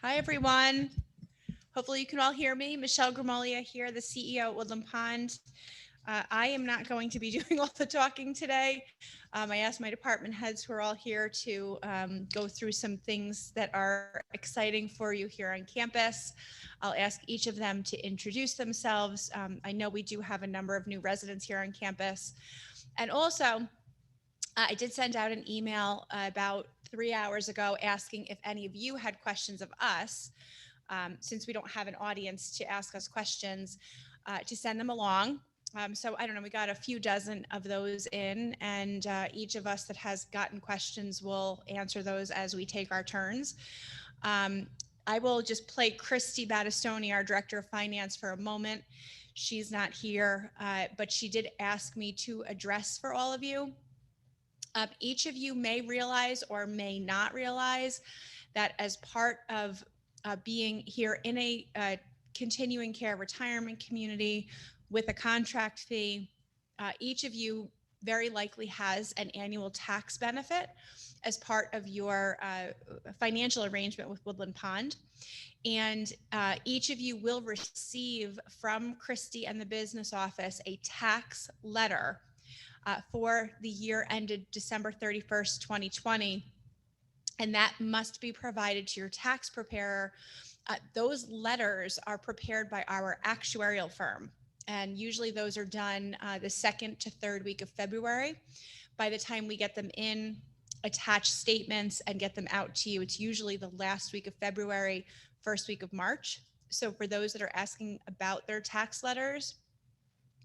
Hi, everyone. Hopefully you can all hear me. Michelle Grimolia here, the CEO at Woodland Pond. I am not going to be doing all the talking today. I asked my department heads who are all here to go through some things that are exciting for you here on campus. I'll ask each of them to introduce themselves. I know we do have a number of new residents here on campus. And also, I did send out an email about 3 hours ago asking if any of you had questions of us, since we don't have an audience to ask us questions, to send them along. So I don't know, we got a few dozen of those in, and each of us that has gotten questions will answer those as we take our turns. Um, I will just play Christy Battistoni, our Director of Finance, for a moment. She's not here, but she did ask me to address for all of you. Each of you may realize or may not realize that as part of being here in a continuing care retirement community with a contract fee, each of you very likely has an annual tax benefit as part of your financial arrangement with Woodland Pond. And each of you will receive from Christy and the business office a tax letter for the year ended December 31st, 2020. And that must be provided to your tax preparer. Those letters are prepared by our actuarial firm. And usually those are done the second to third week of February. By the time we get them in, attach statements, and get them out to you, it's usually the last week of February, first week of March. So for those that are asking about their tax letters,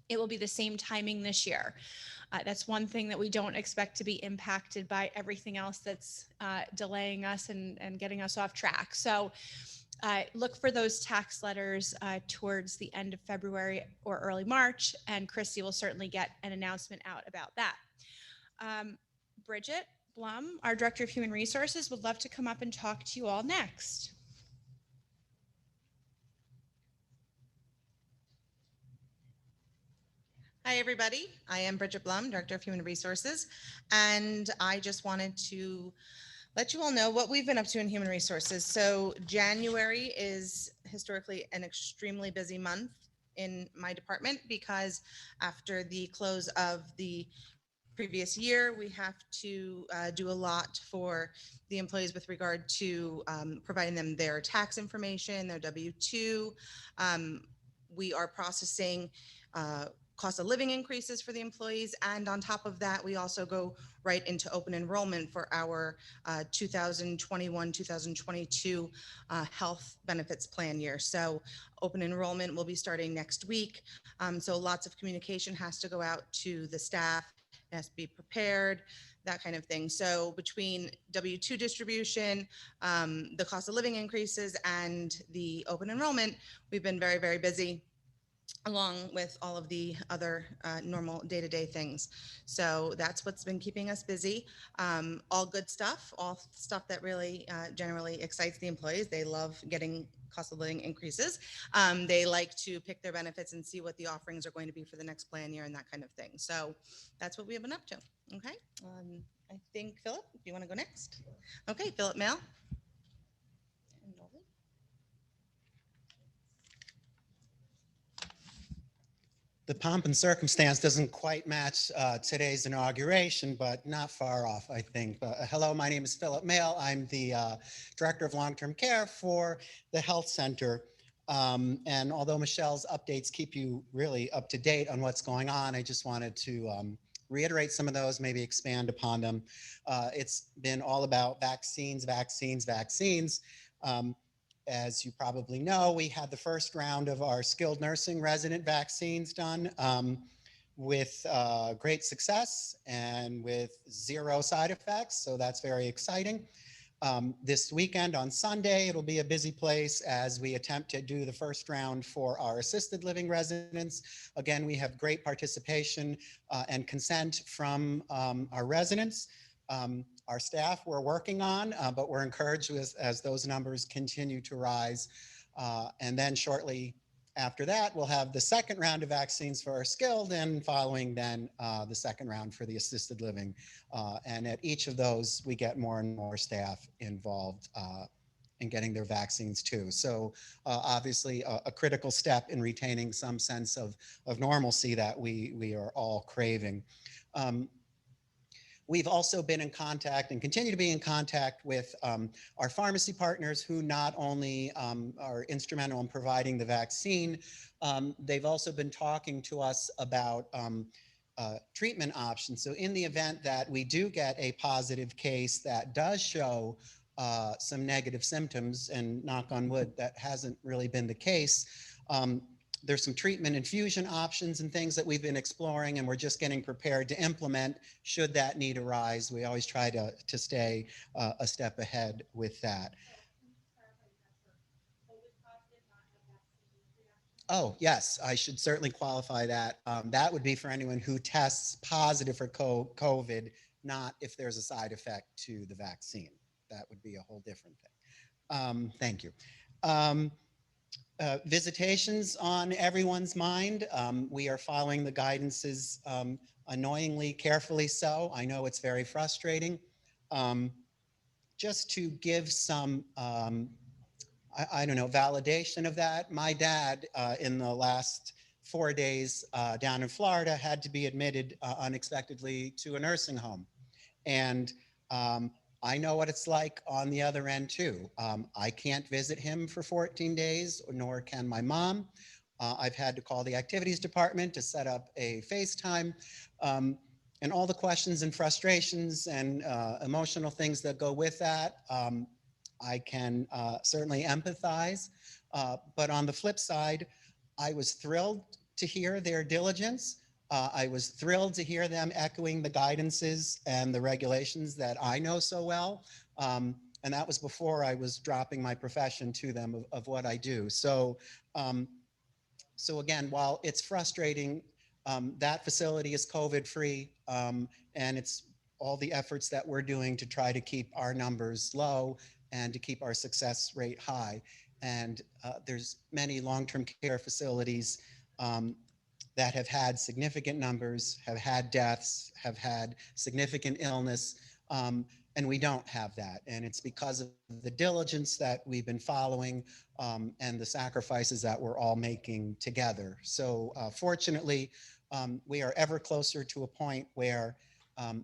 it will be the same timing this year. That's one thing that we don't expect to be impacted by everything else that's delaying us and getting us off track. So look for those tax letters towards the end of February or early March, and Christy will certainly get an announcement out about that. Bridget Blum, our Director of Human Resources, would love to come up and talk to you all next. Hi, everybody. I am Bridget Blum, Director of Human Resources, and I just wanted to let you all know what we've been up to in Human Resources. So January is historically an extremely busy month in my department because after the close of the previous year, we have to do a lot for the employees with regard to providing them their tax information, their W-2. Um, we are processing cost of living increases for the employees. And on top of that, we also go right into open enrollment for our 2021-2022 health benefits plan year. So open enrollment will be starting next week. So lots of communication has to go out to the staff, it has to be prepared, that kind of thing. So between W-2 distribution, the cost of living increases, and the open enrollment, we've been very, very busy, along with all of the other normal day-to-day things. So that's what's been keeping us busy. All good stuff, all stuff that really generally excites the employees. They love getting cost of living increases. They like to pick their benefits and see what the offerings are going to be for the next plan year and that kind of thing. So that's what we have been up to. Okay. I think, Philip, do you want to go next? Okay, Philip Mail. The pomp and circumstance doesn't quite match today's inauguration, but not far off, I think. Hello, my name is Philip Mail. I'm the Director of Long-Term Care for the Health Center. And although Michelle's updates keep you really up to date on what's going on, I just wanted to reiterate some of those, maybe expand upon them. It's been all about vaccines, vaccines, vaccines. As you probably know, we had the first round of our skilled nursing resident vaccines done with great success and with 0 side effects. So that's very exciting. This weekend on Sunday, it'll be a busy place as we attempt to do the first round for our assisted living residents. Again, we have great participation and consent from our residents. Our staff we're working on, but we're encouraged as those numbers continue to rise. And then shortly after that, we'll have the second round of vaccines for our skilled, and following then the second round for the assisted living. And at each of those, we get more and more staff involved and getting their vaccines too. So obviously a critical step in retaining some sense of normalcy that we are all craving. We've also been in contact and continue to be in contact with our pharmacy partners who not only are instrumental in providing the vaccine, they've also been talking to us about treatment options. So in the event that we do get a positive case that does show some negative symptoms, and knock on wood, that hasn't really been the case, there's some treatment infusion options and things that we've been exploring, and we're just getting prepared to implement should that need arise. We always try to stay a step ahead with that. Oh, yes, I should certainly qualify that. That would be for anyone who tests positive for COVID, not if there's a side effect to the vaccine. That would be a whole different thing. Thank you. Visitations on everyone's mind. We are following the guidances annoyingly carefully so. I know it's very frustrating. Just to give some, I don't know, validation of that, my dad in the last 4 days down in Florida had to be admitted unexpectedly to a nursing home. And I know what it's like on the other end too. I can't visit him for 14 days, nor can my mom. I've had to call the activities department to set up a FaceTime. And all the questions and frustrations and emotional things that go with that, I can certainly empathize. But on the flip side, I was thrilled to hear their diligence. I was thrilled to hear them echoing the guidances and the regulations that I know so well. And that was before I was dropping my profession to them of what I do. So, so again, while it's frustrating, that facility is COVID-free, and it's all the efforts that we're doing to try to keep our numbers low and to keep our success rate high. And there's many long-term care facilities that have had significant numbers, have had deaths, have had significant illness, and we don't have that. And it's because of the diligence that we've been following and the sacrifices that we're all making together. So fortunately, we are ever closer to a point where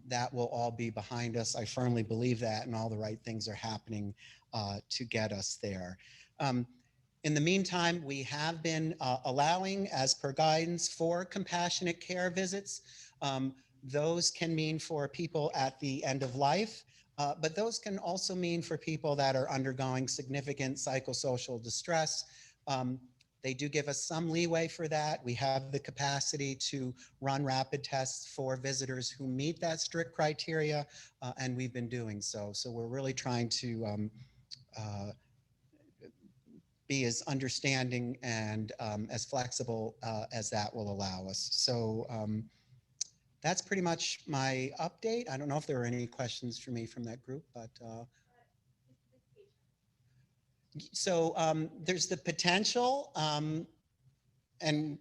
that will all be behind us. I firmly believe that, and all the right things are happening to get us there. In the meantime, we have been allowing, as per guidance, for compassionate care visits. Those can mean for people at the end of life, but those can also mean for people that are undergoing significant psychosocial distress. They do give us some leeway for that. We have the capacity to run rapid tests for visitors who meet that strict criteria, and we've been doing so. So we're really trying to be as understanding and as flexible as that will allow us. So that's pretty much my update. I don't know if there were any questions for me from that group, but so there's the potential, and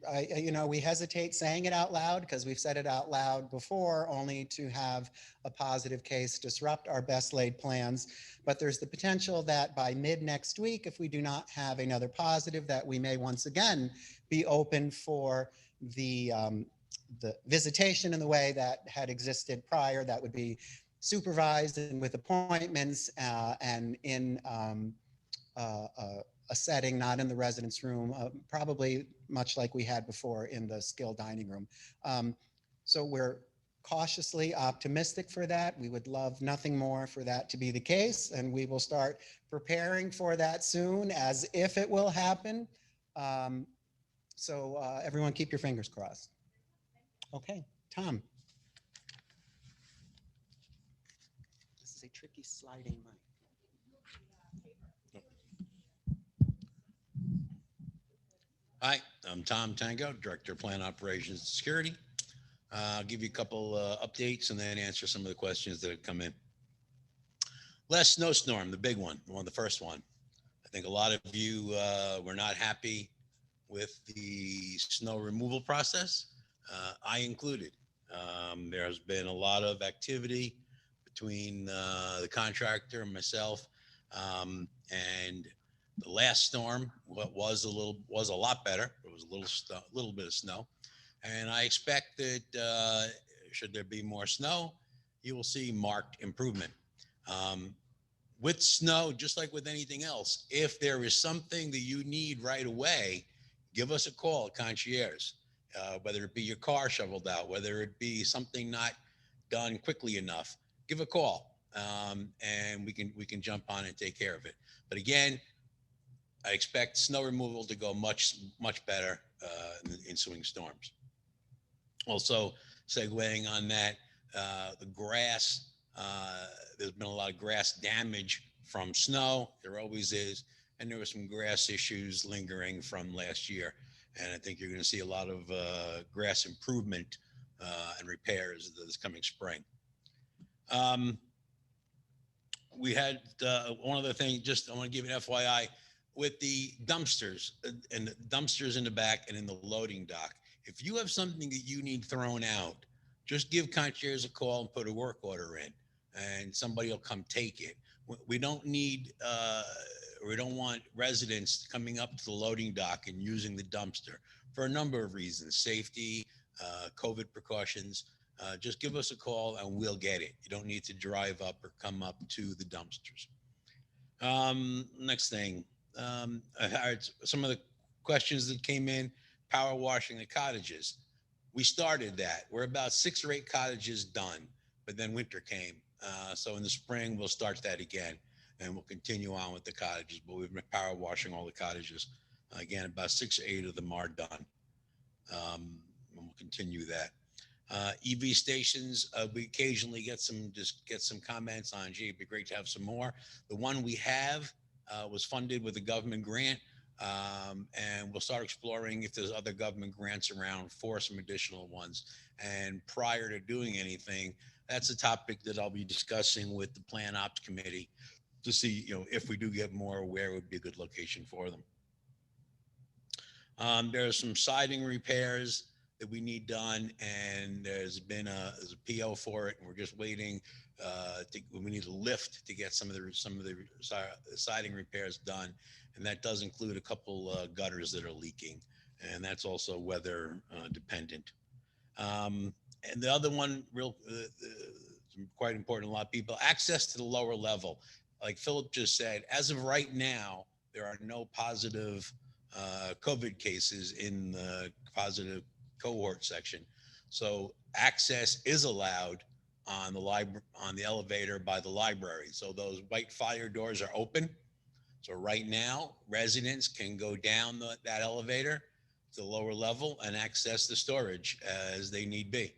we hesitate saying it out loud because we've said it out loud before, only to have a positive case disrupt our best laid plans. But there's the potential that by mid next week, if we do not have another positive, that we may once again be open for the visitation in the way that had existed prior. That would be supervised and with appointments and in a setting, not in the residence room, probably much like we had before in the skilled dining room. So we're cautiously optimistic for that. We would love nothing more for that to be the case, and we will start preparing for that soon as if it will happen. So everyone keep your fingers crossed. Okay, Tom. This is a tricky sliding mic. Hi, I'm Tom Tango, Director of Plant Operations and Security. I'll give you a couple updates and then answer some of the questions that have come in. Last snowstorm, the big one, the first one. I think a lot of you were not happy with the snow removal process, I included. There's been a lot of activity between the contractor and myself And the last storm was a lot better. It was a little bit of snow, and I expect that should there be more snow, you will see marked improvement. Um, with snow, just like with anything else, if there is something that you need right away, give us a call at Concierge. Whether it be your car shoveled out, whether it be something not done quickly enough, give a call, and we can jump on and take care of it. But again, I expect snow removal to go much better in the ensuing storms. Also, segueing on that, the grass, there's been a lot of grass damage from snow. There always is. And there were some grass issues lingering from last year. And I think you're going to see a lot of grass improvement and repairs this coming spring. We had one other thing, just I want to give you an FYI with the dumpsters and the dumpsters in the back and in the loading dock. If you have something that you need thrown out, just give Concierge a call and put a work order in, and somebody will come take it. We don't need, we don't want residents coming up to the loading dock and using the dumpster for a number of reasons, safety, COVID precautions. Just give us a call and we'll get it. You don't need to drive up or come up to the dumpsters. Next thing, I heard some of the questions that came in, power washing the cottages. We started that. We're about 6 or 8 cottages done, but then winter came. So in the spring, we'll start that again, and we'll continue on with the cottages, but we've been power washing all the cottages. Again, about 6 or 8 of them are done. And we'll continue that. EV stations, we occasionally get some comments on, gee, it'd be great to have some more. The one we have was funded with a government grant, and we'll start exploring if there's other government grants around for some additional ones. And prior to doing anything, that's a topic that I'll be discussing with the Plan Ops Committee to see, if we do get more, where would be a good location for them. There are some siding repairs that we need done, and there's a PO for it, and we're just waiting. We need a lift to get some of the siding repairs done, and that does include a couple gutters that are leaking, and that's also weather dependent. And the other one, quite important, a lot of people, access to the lower level. Like Philip just said, as of right now, there are no positive COVID cases in the positive cohort section. So access is allowed on the elevator by the library. So those white fire doors are open. So right now, residents can go down that elevator to the lower level and access the storage as they need be.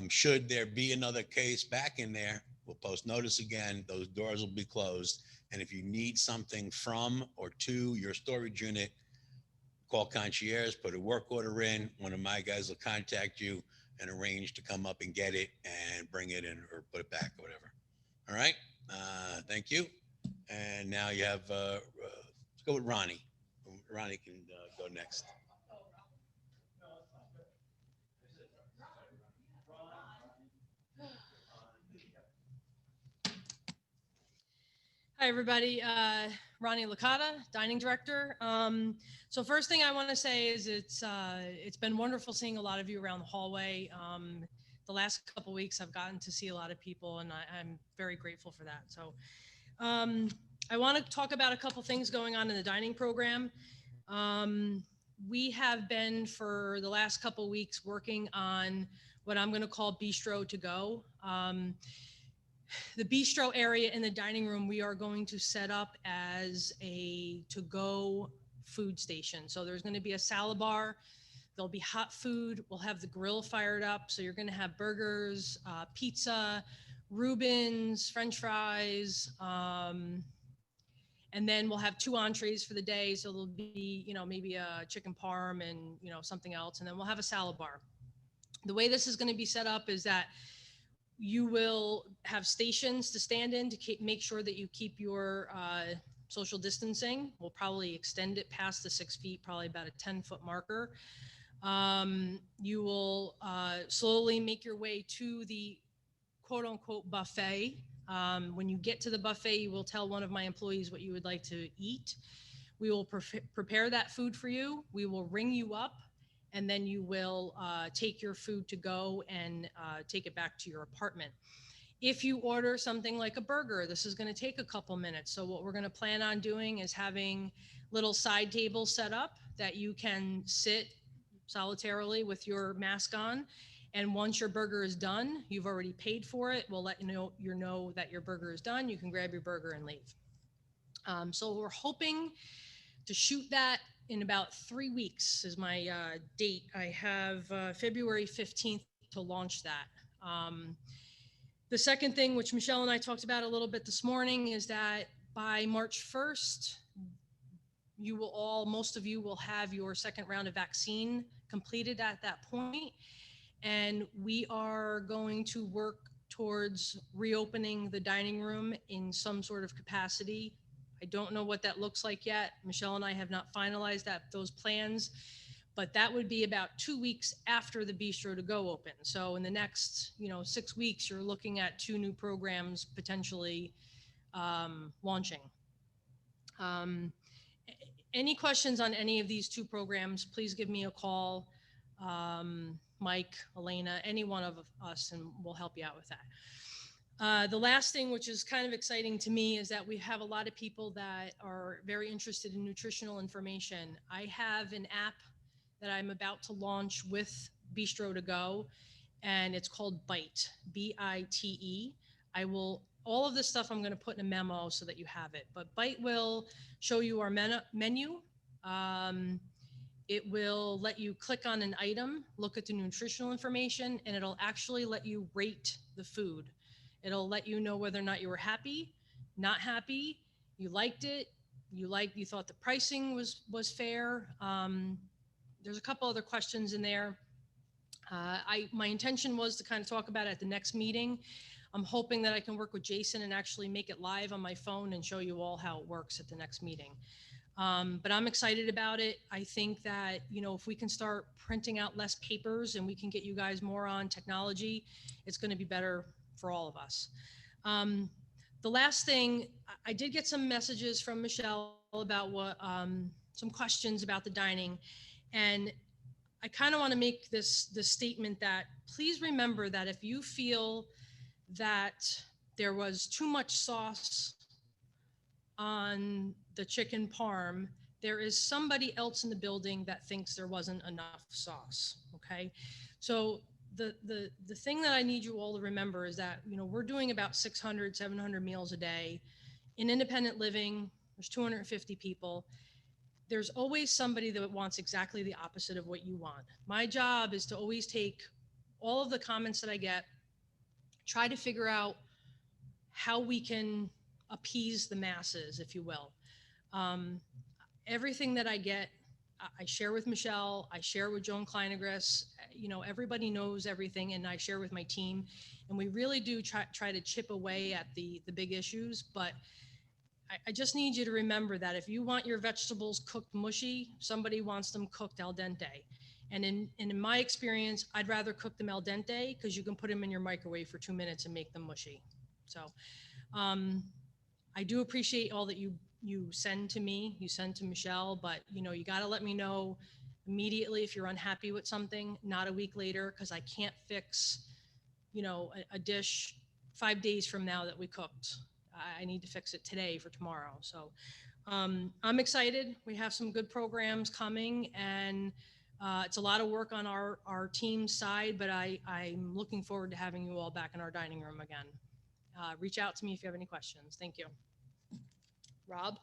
Should there be another case back in there, we'll post notice again. Those doors will be closed. And if you need something from or to your storage unit, call Concierge, put a work order in. One of my guys will contact you and arrange to come up and get it and bring it in or put it back or whatever. All right. Thank you. And now you have, let's go with Ronnie. Ronnie can go next. Hi, everybody. Ronnie Licata, Dining Director. So first thing I want to say is it's been wonderful seeing a lot of you around the hallway. The last couple weeks, I've gotten to see a lot of people, and I'm very grateful for that. So I want to talk about a couple things going on in the dining program. We have been, for the last couple weeks, working on what I'm going to call Bistro to Go. The bistro area in the dining room, we are going to set up as a to-go food station. So there's going to be a salad bar. There'll be hot food. We'll have the grill fired up. So you're going to have burgers, pizza, Reubens, French fries. And then we'll have 2 entrees for the day. So there'll be, maybe a chicken parm and, something else. And then we'll have a salad bar. The way this is going to be set up is that you will have stations to stand in to make sure that you keep your social distancing. We'll probably extend it past the 6 feet, probably about a 10-foot marker. You will slowly make your way to the quote unquote buffet. When you get to the buffet, you will tell one of my employees what you would like to eat. We will prepare that food for you. We will ring you up, and then you will take your food to go and take it back to your apartment. If you order something like a burger, this is going to take a couple minutes. So what we're going to plan on doing is having little side tables set up that you can sit solitarily with your mask on. And once your burger is done, you've already paid for it. We'll let you know that your burger is done. You can grab your burger and leave. So we're hoping to shoot that in about 3 weeks is my date. I have February 15th to launch that. The second thing, which Michelle and I talked about a little bit this morning, is that by March 1st, most of you will have your second round of vaccine completed at that point. And we are going to work towards reopening the dining room in some sort of capacity. I don't know what that looks like yet. Michelle and I have not finalized those plans, but that would be about 2 weeks after the Bistro to Go open. So in the next, 6 weeks, you're looking at 2 new programs potentially launching. Any questions on any of these 2 programs, please give me a call. Mike, Elena, any one of us, and we'll help you out with that. The last thing, which is kind of exciting to me, is that we have a lot of people that are very interested in nutritional information. I have an app that I'm about to launch with Bistro to Go, and it's called Bite, B-I-T-E. All of this stuff I'm going to put in a memo so that you have it, but Bite will show you our menu. It will let you click on an item, look at the nutritional information, and it'll actually let you rate the food. It'll let you know whether or not you were happy, not happy, you liked it, you thought the pricing was fair. There's a couple other questions in there. My intention was to kind of talk about it at the next meeting. I'm hoping that I can work with Jason and actually make it live on my phone and show you all how it works at the next meeting. But I'm excited about it. I think that, if we can start printing out less papers and we can get you guys more on technology, it's going to be better for all of us. The last thing, I did get some messages from Michelle about some questions about the dining. And I kind of want to make this statement that please remember that if you feel that there was too much sauce on the chicken parm, there is somebody else in the building that thinks there wasn't enough sauce. Okay. So the thing that I need you all to remember is that, we're doing about 600, 700 meals a day. In independent living, there's 250 people. There's always somebody that wants exactly the opposite of what you want. My job is to always take all of the comments that I get, try to figure out how we can appease the masses, if you will. Everything that I get, I share with Michelle, I share with Joan Kleinegris, everybody knows everything, and I share with my team. And we really do try to chip away at the big issues. But I just need you to remember that if you want your vegetables cooked mushy, somebody wants them cooked al dente. And in my experience, I'd rather cook them al dente because you can put them in your microwave for 2 minutes and make them mushy. So I do appreciate all that you send to me, you send to Michelle, but you got to let me know immediately if you're unhappy with something, not a week later, because I can't fix, a dish 5 days from now that we cooked. I need to fix it today for tomorrow. So I'm excited. We have some good programs coming, and it's a lot of work on our team's side, but I'm looking forward to having you all back in our dining room again. Reach out to me if you have any questions. Thank you. Rob?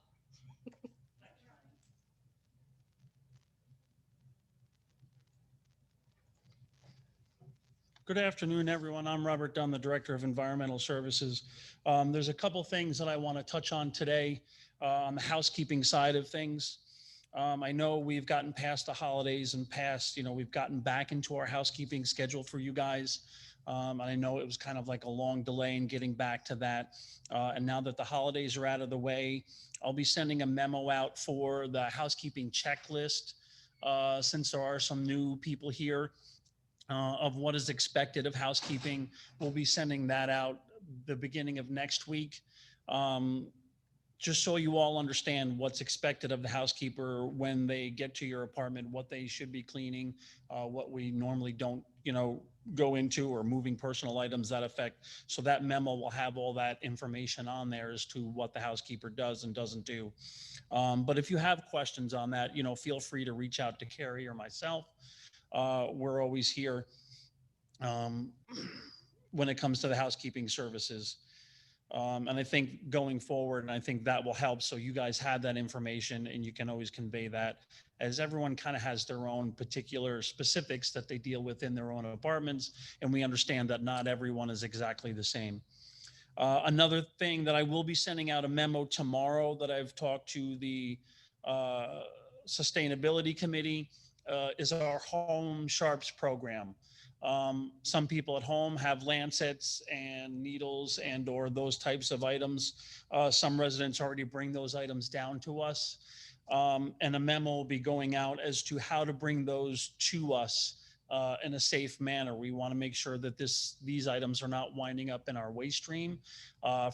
Good afternoon, everyone. I'm Robert Dunn, the Director of Environmental Services. There's a couple things that I want to touch on today on the housekeeping side of things. I know we've gotten past the holidays and we've gotten back into our housekeeping schedule for you guys. And I know it was kind of like a long delay in getting back to that. And now that the holidays are out of the way, I'll be sending a memo out for the housekeeping checklist since there are some new people here of what is expected of housekeeping. We'll be sending that out the beginning of next week. Just so you all understand what's expected of the housekeeper when they get to your apartment, what they should be cleaning, what we normally don't, go into, or moving personal items that affect. So that memo will have all that information on there as to what the housekeeper does and doesn't do. But if you have questions on that, feel free to reach out to Carrie or myself. We're always here when it comes to the housekeeping services. And I think going forward, and I think that will help. So you guys have that information and you can always convey that, as everyone kind of has their own particular specifics that they deal with in their own apartments. And we understand that not everyone is exactly the same. Another thing that I will be sending out a memo tomorrow that I've talked to the sustainability committee is our Home Sharps program. Some people at home have lancets and needles and or those types of items. Some residents already bring those items down to us. And a memo will be going out as to how to bring those to us in a safe manner. We want to make sure that these items are not winding up in our waste stream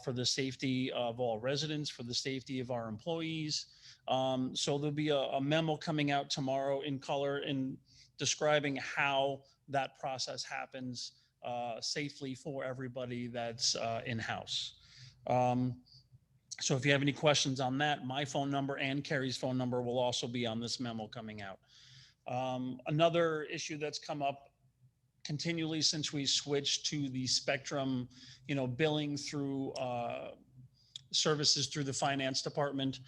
for the safety of all residents, for the safety of our employees. So there'll be a memo coming out tomorrow in color in describing how that process happens safely for everybody that's in-house. So if you have any questions on that, my phone number and Carrie's phone number will also be on this memo coming out. Another issue that's come up continually since we switched to the Spectrum, billing through services through the finance department.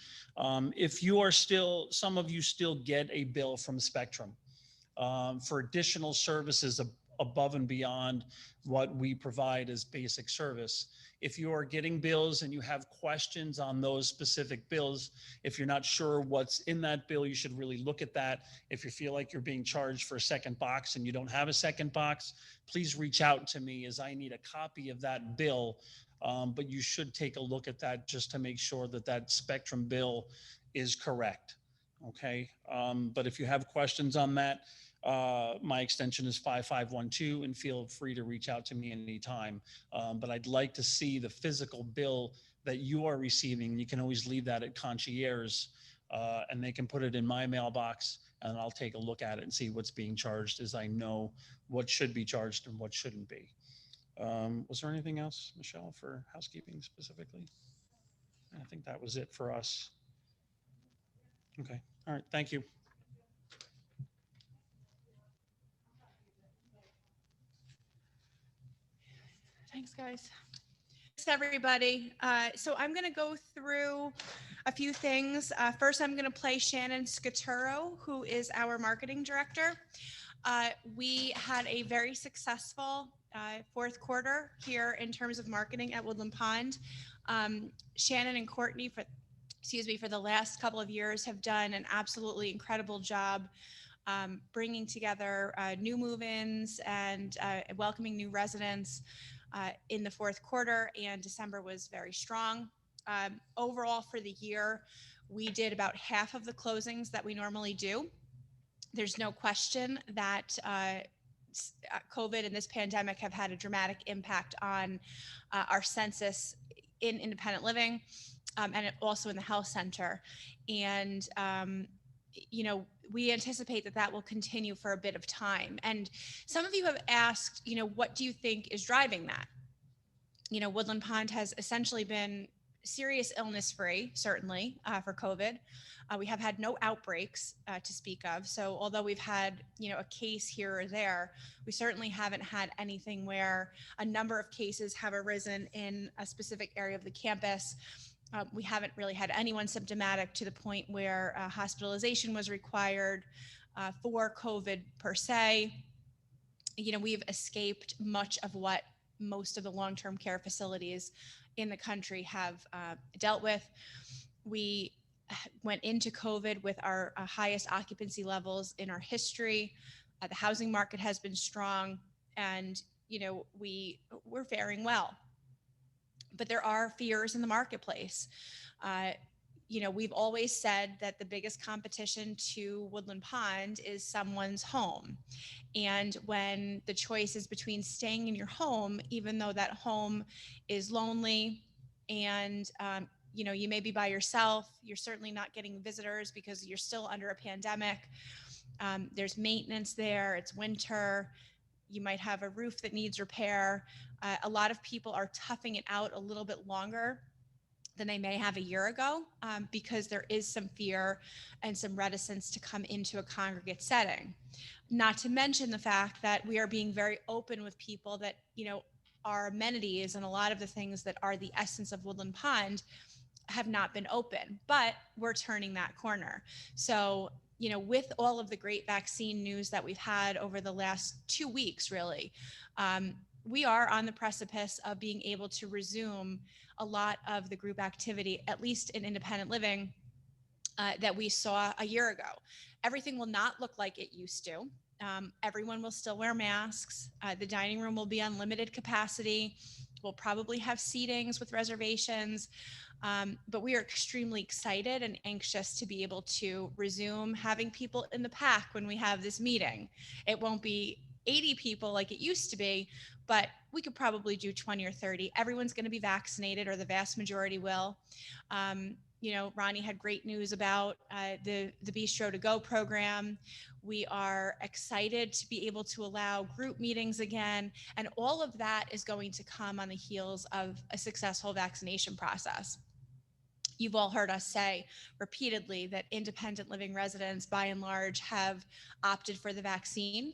If you are still, some of you still get a bill from Spectrum for additional services above and beyond what we provide as basic service. If you are getting bills and you have questions on those specific bills, if you're not sure what's in that bill, you should really look at that. If you feel like you're being charged for a second box and you don't have a second box, please reach out to me, as I need a copy of that bill. But you should take a look at that just to make sure that that Spectrum bill is correct. Okay. But if you have questions on that, my extension is 5512, and feel free to reach out to me anytime. But I'd like to see the physical bill that you are receiving. You can always leave that at concierge, and they can put it in my mailbox, and I'll take a look at it and see what's being charged, as I know what should be charged and what shouldn't be. Was there anything else, Michelle, for housekeeping specifically? I think that was it for us. Okay. All right. Thank you. Thanks, guys. Thanks, everybody. So I'm going to go through a few things. First, I'm going to play Shannon Scaturo, who is our marketing director. We had a very successful fourth quarter here in terms of marketing at Woodland Pond. Shannon and Courtney, for the last couple of years, have done an absolutely incredible job bringing together new move-ins and welcoming new residents in the fourth quarter, and December was very strong. Overall for the year, we did about half of the closings that we normally do. There's no question that COVID and this pandemic have had a dramatic impact on our census in independent living and also in the health center. And, we anticipate that will continue for a bit of time. And some of you have asked, what do you think is driving that? Woodland Pond has essentially been serious illness free, certainly for COVID. We have had no outbreaks to speak of. So although we've had, a case here or there, we certainly haven't had anything where a number of cases have arisen in a specific area of the campus. We haven't really had anyone symptomatic to the point where hospitalization was required for COVID per se. We've escaped much of what most of the long-term care facilities in the country have dealt with. We went into COVID with our highest occupancy levels in our history. The housing market has been strong, and we're faring well. But there are fears in the marketplace. we've always said that the biggest competition to Woodland Pond is someone's home. And when the choice is between staying in your home, even though that home is lonely and, you may be by yourself, you're certainly not getting visitors because you're still under a pandemic. There's maintenance there, it's winter, you might have a roof that needs repair. A lot of people are toughing it out a little bit longer than they may have a year ago, because there is some fear and some reticence to come into a congregate setting. Not to mention the fact that we are being very open with people that, our amenities and a lot of the things that are the essence of Woodland Pond have not been open, but we're turning that corner. So, with all of the great vaccine news that we've had over the last 2 weeks, really, we are on the precipice of being able to resume a lot of the group activity, at least in independent living, that we saw a year ago. Everything will not look like it used to. Everyone will still wear masks. The dining room will be unlimited capacity. We'll probably have seatings with reservations. But we are extremely excited and anxious to be able to resume having people in the pack when we have this meeting. It won't be 80 people like it used to be, but we could probably do 20 or 30. Everyone's going to be vaccinated, or the vast majority will. Ronnie had great news about the Bistro to Go program. We are excited to be able to allow group meetings again. And all of that is going to come on the heels of a successful vaccination process. You've all heard us say repeatedly that independent living residents, by and large, have opted for the vaccine,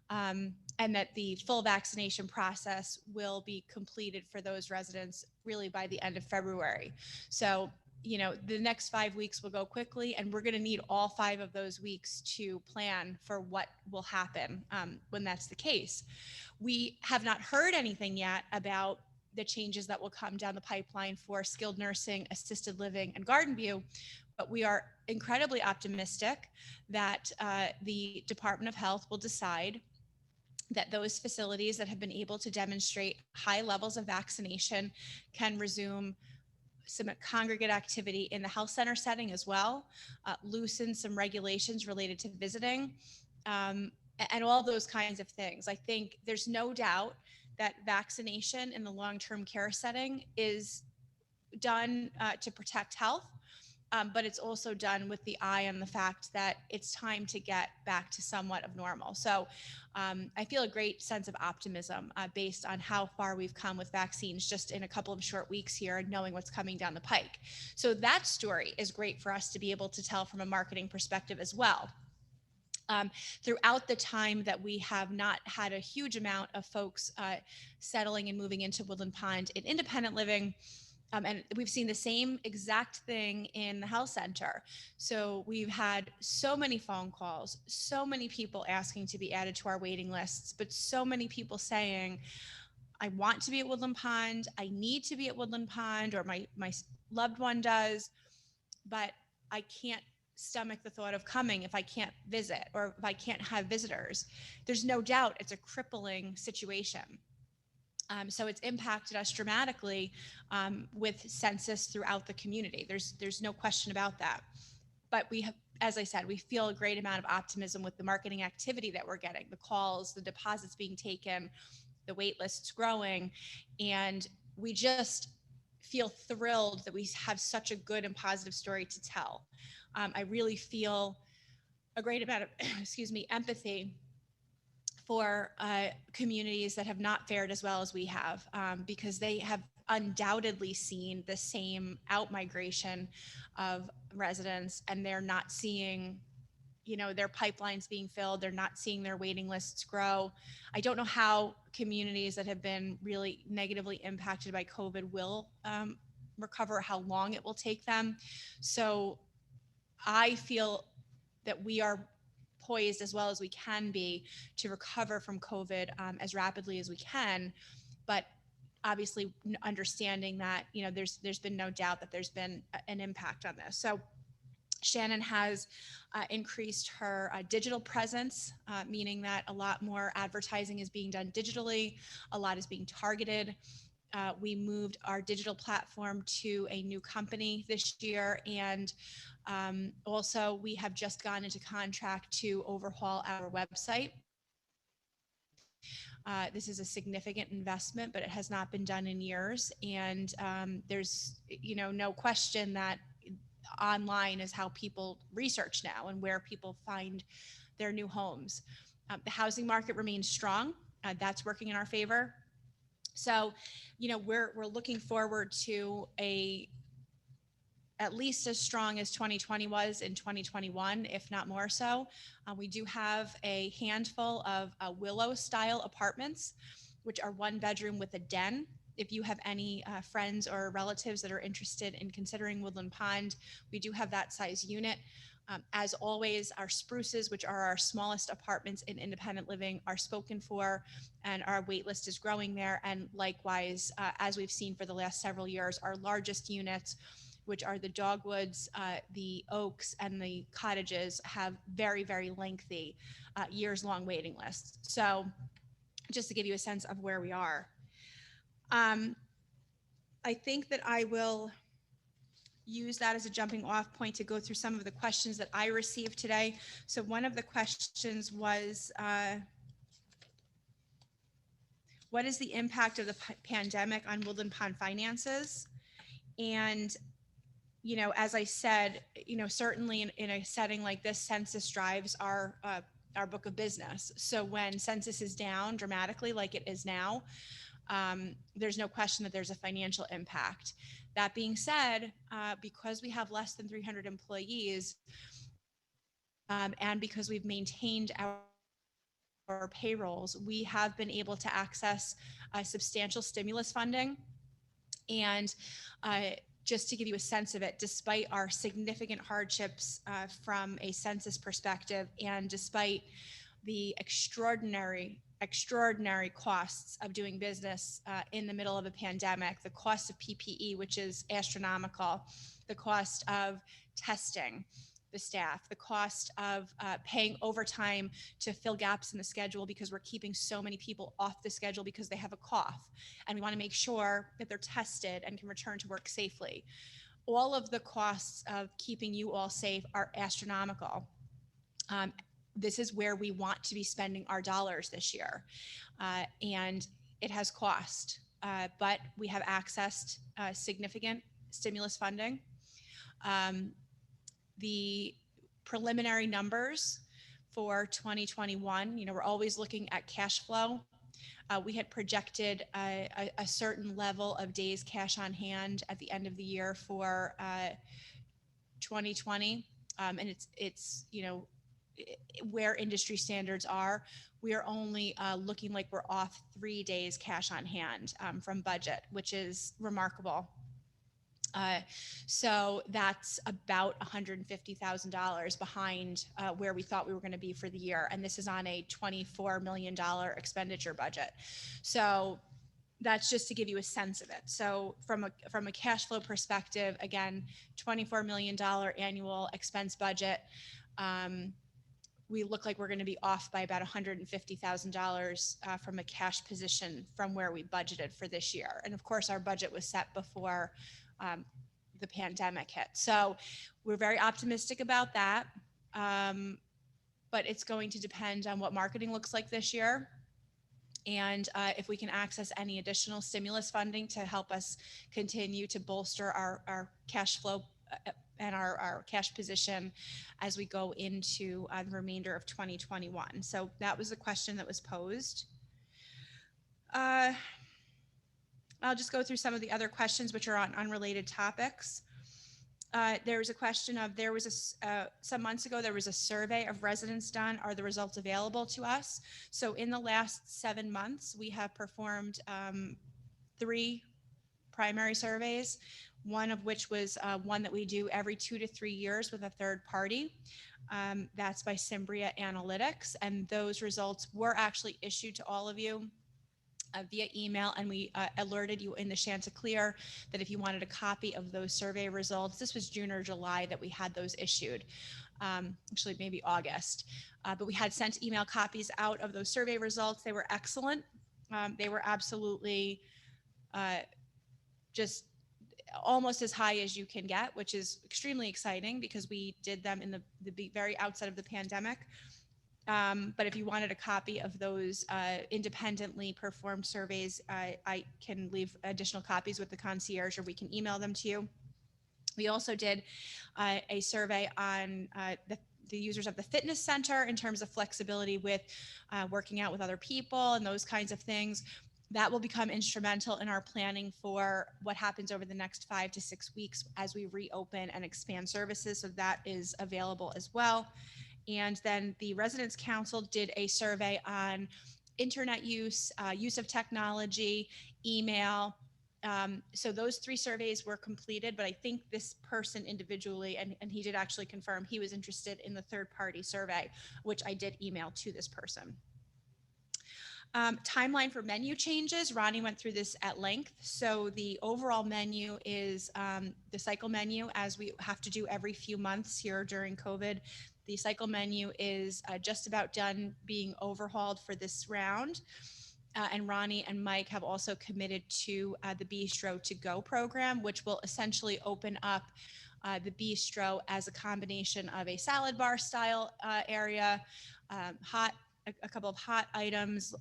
and that the full vaccination process will be completed for those residents really by the end of February. So, the next 5 weeks will go quickly, and we're going to need all 5 of those weeks to plan for what will happen when that's the case. We have not heard anything yet about the changes that will come down the pipeline for skilled nursing, assisted living, and Garden View, but we are incredibly optimistic that the Department of Health will decide that those facilities that have been able to demonstrate high levels of vaccination can resume some congregate activity in the health center setting as well, loosen some regulations related to visiting, and all those kinds of things. I think there's no doubt that vaccination in the long-term care setting is done to protect health, but it's also done with the eye on the fact that it's time to get back to somewhat of normal. So I feel a great sense of optimism based on how far we've come with vaccines just in a couple of short weeks here, and knowing what's coming down the pike. So that story is great for us to be able to tell from a marketing perspective as well. Throughout the time that we have not had a huge amount of folks settling and moving into Woodland Pond in independent living, and we've seen the same exact thing in the health center. So we've had so many phone calls, so many people asking to be added to our waiting lists, but so many people saying, I want to be at Woodland Pond, I need to be at Woodland Pond, or my loved one does, but I can't stomach the thought of coming if I can't visit, or if I can't have visitors. There's no doubt it's a crippling situation. So it's impacted us dramatically with census throughout the community. There's no question about that. But we have, as I said, we feel a great amount of optimism with the marketing activity that we're getting, the calls, the deposits being taken, the wait lists growing, and we just feel thrilled that we have such a good and positive story to tell. I really feel a great amount of, empathy for communities that have not fared as well as we have, because they have undoubtedly seen the same outmigration of residents, and they're not seeing, their pipelines being filled. They're not seeing their waiting lists grow. I don't know how communities that have been really negatively impacted by COVID will recover, how long it will take them. So I feel that we are poised as well as we can be to recover from COVID as rapidly as we can, but obviously understanding that there's been no doubt that there's been an impact on this. So Shannon has increased her digital presence, meaning that a lot more advertising is being done digitally, a lot is being targeted. We moved our digital platform to a new company this year. And also, we have just gone into contract to overhaul our website. This is a significant investment, but it has not been done in years. And there's, no question that online is how people research now and where people find their new homes. The housing market remains strong. That's working in our favor. So, we're looking forward to at least as strong as 2020 was in 2021, if not more so. We do have a handful of Willow style apartments, which are 1 bedroom with a den. If you have any friends or relatives that are interested in considering Woodland Pond, we do have that size unit. As always, our spruces, which are our smallest apartments in independent living, are spoken for, and our wait list is growing there. And likewise, as we've seen for the last several years, our largest units, which are the dogwoods, the oaks, and the cottages, have very, very lengthy, years-long waiting lists. So just to give you a sense of where we are. I think that I will use that as a jumping off point to go through some of the questions that I received today. So one of the questions was, what is the impact of the pandemic on Woodland Pond finances? And, as I said, certainly in a setting like this, census drives our book of business. So when census is down dramatically, like it is now, there's no question that there's a financial impact. That being said, because we have less than 300 employees, and because we've maintained our payrolls, we have been able to access substantial stimulus funding. And just to give you a sense of it, despite our significant hardships from a census perspective, and despite the extraordinary costs of doing business in the middle of a pandemic, the cost of PPE, which is astronomical, the cost of testing the staff, the cost of paying overtime to fill gaps in the schedule because we're keeping so many people off the schedule because they have a cough, and we want to make sure that they're tested and can return to work safely. All of the costs of keeping you all safe are astronomical. This is where we want to be spending our dollars this year. And it has cost, but we have accessed significant stimulus funding. The preliminary numbers for 2021, we're always looking at cash flow. We had projected a certain level of days cash on hand at the end of the year for 2020. And it's where industry standards are, we are only looking like we're off 3 days cash on hand from budget, which is remarkable. So that's about $150,000 behind where we thought we were going to be for the year. And this is on a $24 million expenditure budget. So that's just to give you a sense of it. So from a cash flow perspective, again, $24 million annual expense budget. We look like we're going to be off by about $150,000 from a cash position from where we budgeted for this year. And of course, our budget was set before the pandemic hit. So we're very optimistic about that. But it's going to depend on what marketing looks like this year. And if we can access any additional stimulus funding to help us continue to bolster our cash flow and our cash position as we go into the remainder of 2021. So that was the question that was posed. I'll just go through some of the other questions which are on unrelated topics. There was a question of, some months ago, there was a survey of residents done. Are the results available to us? So in the last 7 months, we have performed 3 primary surveys, one of which was one that we do every 2 to 3 years with a third party. That's by Cimbria Analytics. And those results were actually issued to all of you via email, and we alerted you in the Chanticleer that if you wanted a copy of those survey results, this was June or July that we had those issued, actually maybe August, but we had sent email copies out of those survey results. They were excellent. They were absolutely just almost as high as you can get, which is extremely exciting because we did them in the very outset of the pandemic. But if you wanted a copy of those independently performed surveys, I can leave additional copies with the concierge, or we can email them to you. We also did a survey on the users of the fitness center in terms of flexibility with working out with other people and those kinds of things. That will become instrumental in our planning for what happens over the next 5 to 6 weeks as we reopen and expand services. So that is available as well. And then the Residents Council did a survey on internet use, use of technology, email. So those 3 surveys were completed, but I think this person individually, and he did actually confirm he was interested in the third-party survey, which I did email to this person. Timeline for menu changes. Ronnie went through this at length. So the overall menu is the cycle menu, as we have to do every few months here during COVID. The cycle menu is just about done being overhauled for this round. And Ronnie and Mike have also committed to the Bistro to Go program, which will essentially open up the Bistro as a combination of a salad bar style area, a couple of hot items.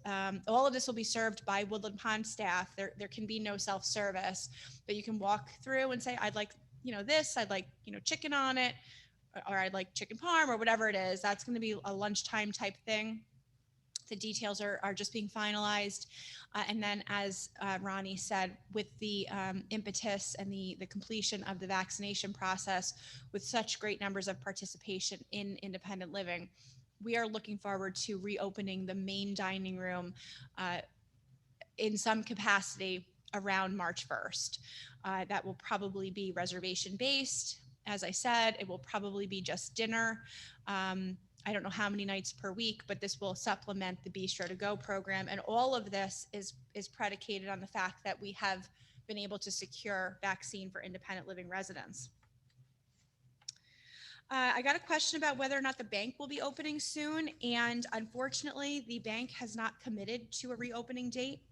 All of this will be served by Woodland Pond staff. There can be no self-service, but you can walk through and say, I'd like, this, I'd like, chicken on it, or I'd like chicken parm, or whatever it is. That's going to be a lunchtime type thing. The details are just being finalized. And then, as Ronnie said, with the impetus and the completion of the vaccination process, with such great numbers of participation in independent living, we are looking forward to reopening the main dining room in some capacity around March 1st. That will probably be reservation based. As I said, it will probably be just dinner. I don't know how many nights per week, but this will supplement the Bistro to Go program. And all of this is predicated on the fact that we have been able to secure vaccine for independent living residents. I got a question about whether or not the bank will be opening soon. And unfortunately, the bank has not committed to a reopening date.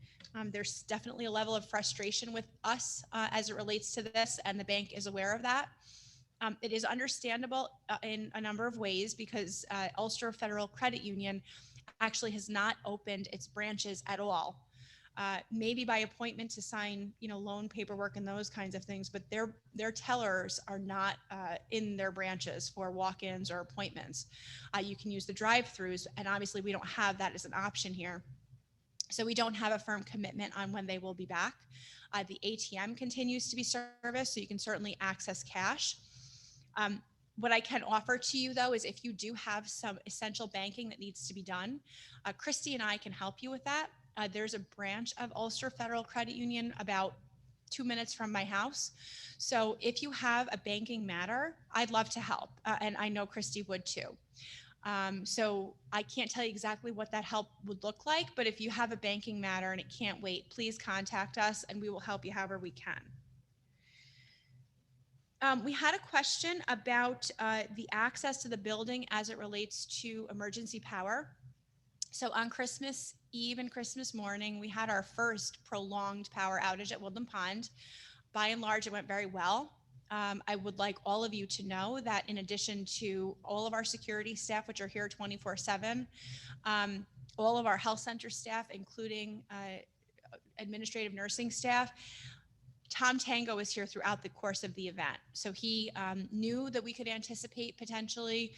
There's definitely a level of frustration with us as it relates to this, and the bank is aware of that. It is understandable in a number of ways because Ulster Federal Credit Union actually has not opened its branches at all. Maybe by appointment to sign, loan paperwork and those kinds of things, but their tellers are not in their branches for walk-ins or appointments. You can use the drive-throughs, and obviously we don't have that as an option here. So we don't have a firm commitment on when they will be back. The ATM continues to be serviced, so you can certainly access cash. What I can offer to you, though, is if you do have some essential banking that needs to be done, Christy and I can help you with that. There's a branch of Ulster Federal Credit Union about 2 minutes from my house. So if you have a banking matter, I'd love to help. And I know Christy would too. So I can't tell you exactly what that help would look like, but if you have a banking matter and it can't wait, please contact us and we will help you however we can. We had a question about the access to the building as it relates to emergency power. So on Christmas Eve and Christmas morning, we had our first prolonged power outage at Woodland Pond. By and large, it went very well. I would like all of you to know that in addition to all of our security staff, which are here 24/7, all of our health center staff, including administrative nursing staff, Tom Tango was here throughout the course of the event. So he knew that we could anticipate potentially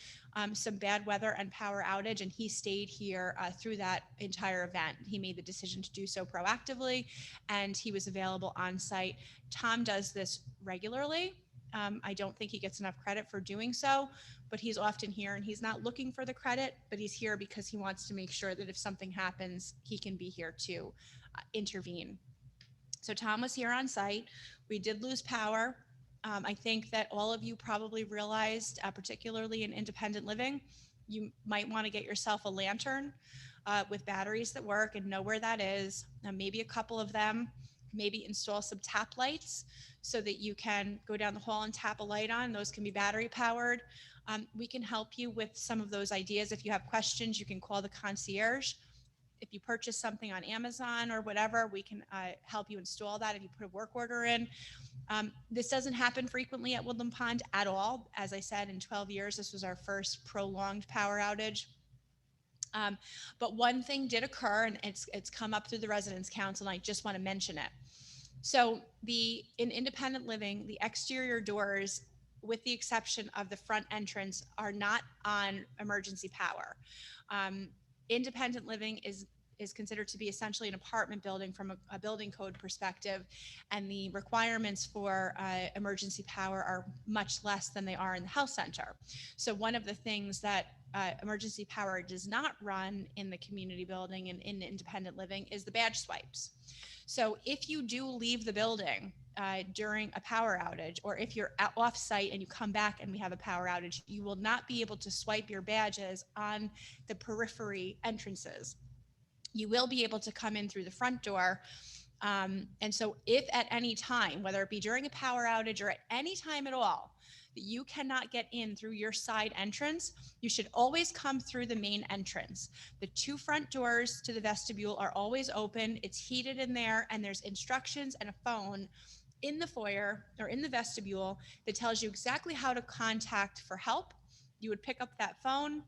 some bad weather and power outage, and he stayed here through that entire event. He made the decision to do so proactively, and he was available on site. Tom does this regularly. I don't think he gets enough credit for doing so, but he's often here, and he's not looking for the credit, but he's here because he wants to make sure that if something happens, he can be here to intervene. So Tom was here on site. We did lose power. I think that all of you probably realized, particularly in independent living, you might want to get yourself a lantern with batteries that work and know where that is. Maybe a couple of them, maybe install some tap lights so that you can go down the hall and tap a light on. Those can be battery powered. We can help you with some of those ideas. If you have questions, you can call the concierge. if you purchase something on Amazon or whatever, we can help you install that if you put a work order in. This doesn't happen frequently at Woodland Pond at all. As I said, in 12 years, this was our first prolonged power outage. But one thing did occur, and it's come up through the Residents Council, and I just want to mention it. So in independent living, the exterior doors, with the exception of the front entrance, are not on emergency power. Independent living is considered to be essentially an apartment building from a building code perspective, and the requirements for emergency power are much less than they are in the health center. So one of the things that emergency power does not run in the community building and in independent living is the badge swipes. So if you do leave the building during a power outage, or if you're off site and you come back and we have a power outage, you will not be able to swipe your badges on the periphery entrances. You will be able to come in through the front door. And so if at any time, whether it be during a power outage or at any time at all, that you cannot get in through your side entrance, you should always come through the main entrance. The two front doors to the vestibule are always open. It's heated in there, and there's instructions and a phone in the foyer or in the vestibule that tells you exactly how to contact for help. You would pick up that phone.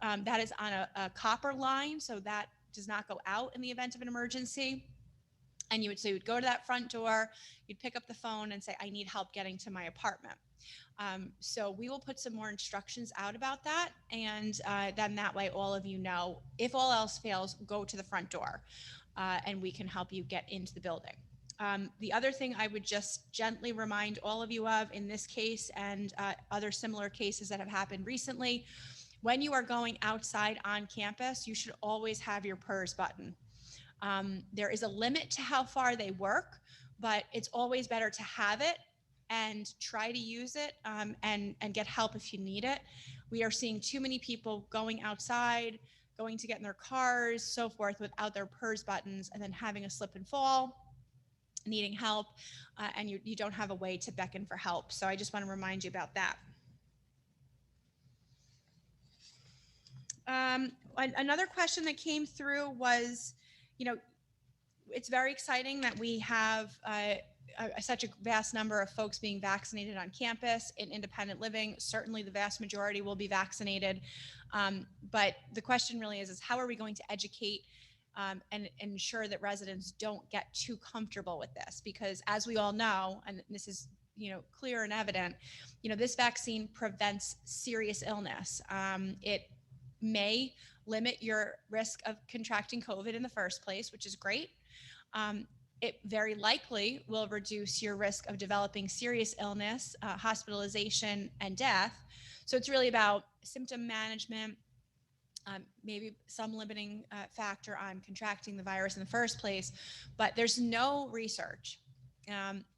That is on a copper line, so that does not go out in the event of an emergency. And you would go to that front door, you'd pick up the phone and say, I need help getting to my apartment. So we will put some more instructions out about that. And then that way, all of you know, if all else fails, go to the front door and we can help you get into the building. The other thing I would just gently remind all of you of in this case and other similar cases that have happened recently, when you are going outside on campus, you should always have your PERS button. There is a limit to how far they work, but it's always better to have it and try to use it and get help if you need it. We are seeing too many people going outside, going to get in their cars, so forth, without their PERS buttons, and then having a slip and fall, needing help, and you don't have a way to beckon for help. So I just want to remind you about that. Another question that came through was, it's very exciting that we have such a vast number of folks being vaccinated on campus in independent living. Certainly the vast majority will be vaccinated. But the question really is how are we going to educate and ensure that residents don't get too comfortable with this? Because as we all know, and this is clear and evident, this vaccine prevents serious illness. It may limit your risk of contracting COVID in the first place, which is great. It very likely will reduce your risk of developing serious illness, hospitalization, and death. So it's really about symptom management, maybe some limiting factor on contracting the virus in the first place. But there's no research,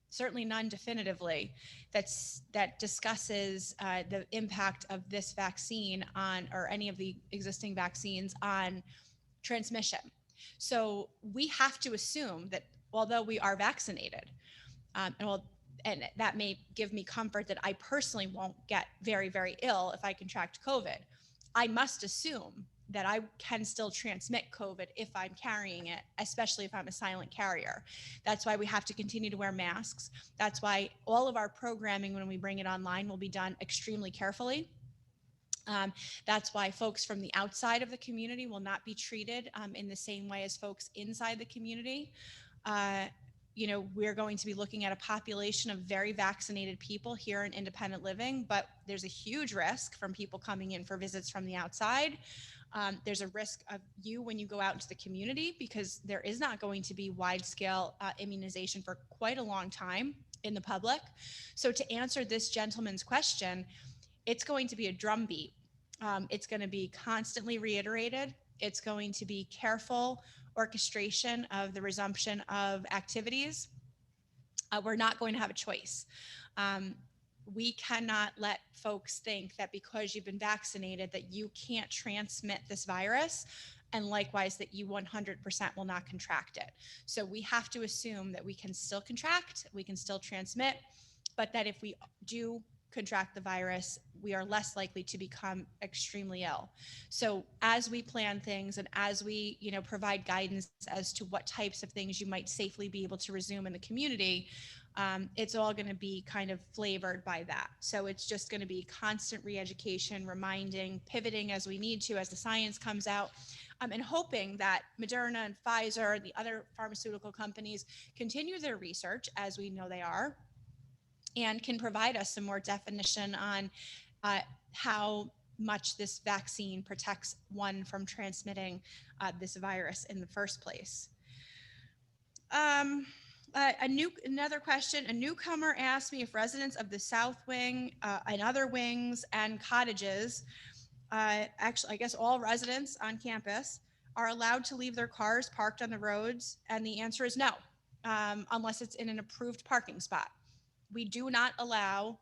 certainly none definitively, that discusses the impact of this vaccine on, or any of the existing vaccines on, transmission. So we have to assume that although we are vaccinated, and that may give me comfort that I personally won't get very, very ill if I contract COVID, I must assume that I can still transmit COVID if I'm carrying it, especially if I'm a silent carrier. That's why we have to continue to wear masks. That's why all of our programming, when we bring it online, will be done extremely carefully. That's why folks from the outside of the community will not be treated in the same way as folks inside the community. We're going to be looking at a population of very vaccinated people here in independent living, but there's a huge risk from people coming in for visits from the outside. There's a risk of you when you go out into the community, because there is not going to be wide-scale immunization for quite a long time in the public. So to answer this gentleman's question, it's going to be a drumbeat. It's going to be constantly reiterated. It's going to be careful orchestration of the resumption of activities. We're not going to have a choice. We cannot let folks think that because you've been vaccinated that you can't transmit this virus, and likewise that you 100% will not contract it. So we have to assume that we can still contract, we can still transmit, but that if we do contract the virus, we are less likely to become extremely ill. So as we plan things and as we, provide guidance as to what types of things you might safely be able to resume in the community, it's all going to be kind of flavored by that. So it's just going to be constant re-education, reminding, pivoting as we need to, as the science comes out, and hoping that Moderna and Pfizer and the other pharmaceutical companies continue their research, as we know they are, and can provide us some more definition on how much this vaccine protects one from transmitting this virus in the first place. Another question, a newcomer asked me if residents of the South Wing and other wings and cottages, actually, I guess all residents on campus, are allowed to leave their cars parked on the roads. And the answer is no, unless it's in an approved parking spot. We do not allow,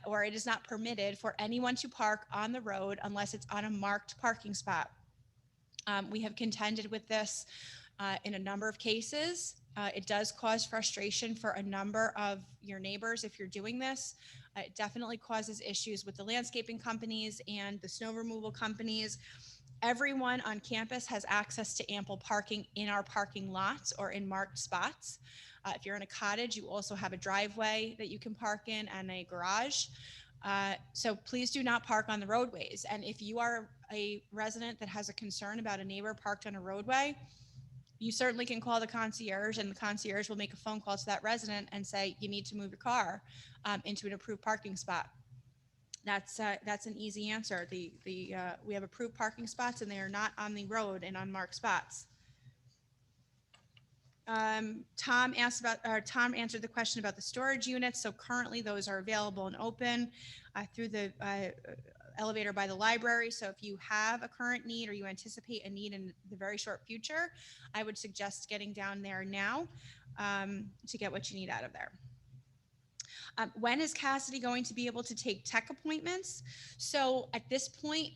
or it is not permitted for anyone to park on the road unless it's on a marked parking spot. We have contended with this in a number of cases. It does cause frustration for a number of your neighbors if you're doing this. It definitely causes issues with the landscaping companies and the snow removal companies. Everyone on campus has access to ample parking in our parking lots or in marked spots. If you're in a cottage, you also have a driveway that you can park in and a garage. So please do not park on the roadways. And if you are a resident that has a concern about a neighbor parked on a roadway, you certainly can call the concierge, and the concierge will make a phone call to that resident and say, you need to move your car into an approved parking spot. That's an easy answer. We have approved parking spots, and they are not on the road and unmarked spots. Tom answered the question about the storage units. So currently those are available and open through the elevator by the library. So if you have a current need or you anticipate a need in the very short future, I would suggest getting down there now to get what you need out of there. When is Cassidy going to be able to take tech appointments? So at this point,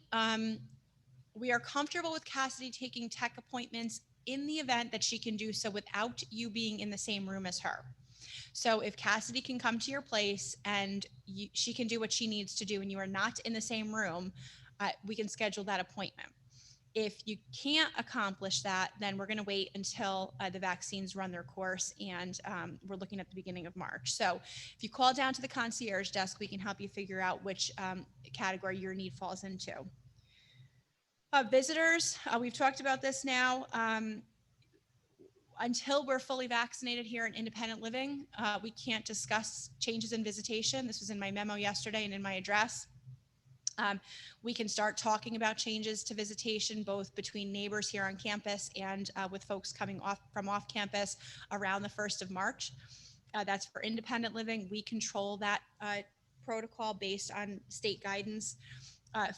we are comfortable with Cassidy taking tech appointments in the event that she can do so without you being in the same room as her. So if Cassidy can come to your place and she can do what she needs to do and you are not in the same room, we can schedule that appointment. If you can't accomplish that, then we're going to wait until the vaccines run their course, and we're looking at the beginning of March. So if you call down to the concierge desk, we can help you figure out which category your need falls into. Visitors, we've talked about this now. Until we're fully vaccinated here in independent living, we can't discuss changes in visitation. This was in my memo yesterday and in my address. We can start talking about changes to visitation, both between neighbors here on campus and with folks coming from off campus around the 1st of March. That's for independent living. We control that protocol based on state guidance.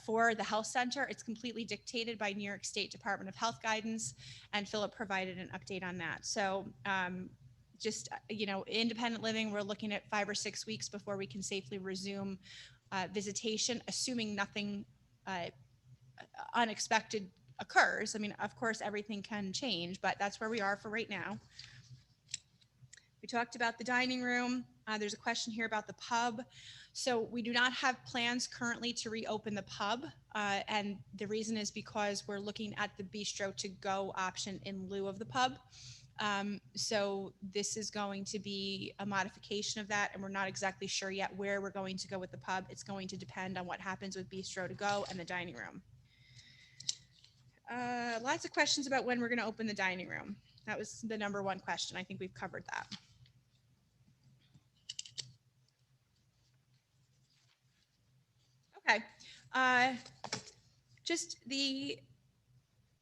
For the health center, it's completely dictated by New York State Department of Health guidance, and Philip provided an update on that. So just, independent living, we're looking at 5 or 6 weeks before we can safely resume visitation, assuming nothing unexpected occurs. I mean, of course, everything can change, but that's where we are for right now. We talked about the dining room. There's a question here about the pub. So we do not have plans currently to reopen the pub. And the reason is because we're looking at the bistro to go option in lieu of the pub. So this is going to be a modification of that, and we're not exactly sure yet where we're going to go with the pub. It's going to depend on what happens with bistro to go and the dining room. Lots of questions about when we're going to open the dining room. That was the number one question. I think we've covered that. Okay. Just the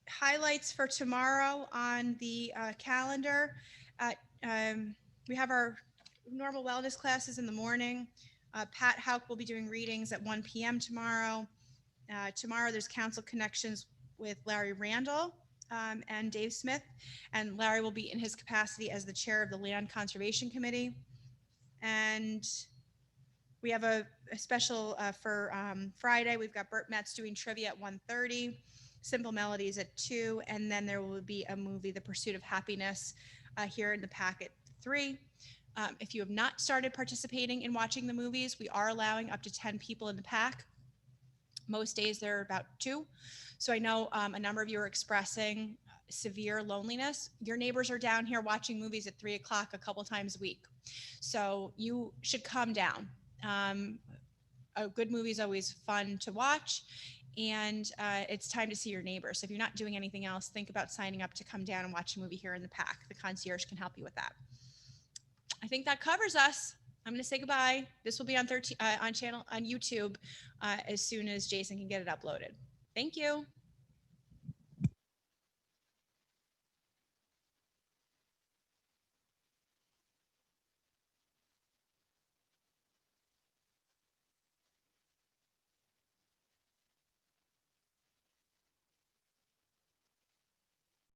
highlights for tomorrow on the calendar. We have our normal wellness classes in the morning. Pat Hauk will be doing readings at 1 p.m. tomorrow. Tomorrow there's Council Connections with Larry Randall and Dave Smith. And Larry will be in his capacity as the chair of the Land Conservation Committee. And we have a special for Friday. We've got Burt Metz doing trivia at 1:30. Simple Melodies at 2, and then there will be a movie, The Pursuit of Happiness, here in the packet 3. If you have not started participating in watching the movies, we are allowing up to 10 people in the pack. Most days there are about 2. So I know a number of you are expressing severe loneliness. Your neighbors are down here watching movies at 3 o'clock a couple times a week. So you should calm down. A good movie is always fun to watch, and it's time to see your neighbors. So if you're not doing anything else, think about signing up to come down and watch a movie here in the pack. The concierge can help you with that. I think that covers us. I'm going to say goodbye. This will be on YouTube as soon as Jason can get it uploaded. Thank you.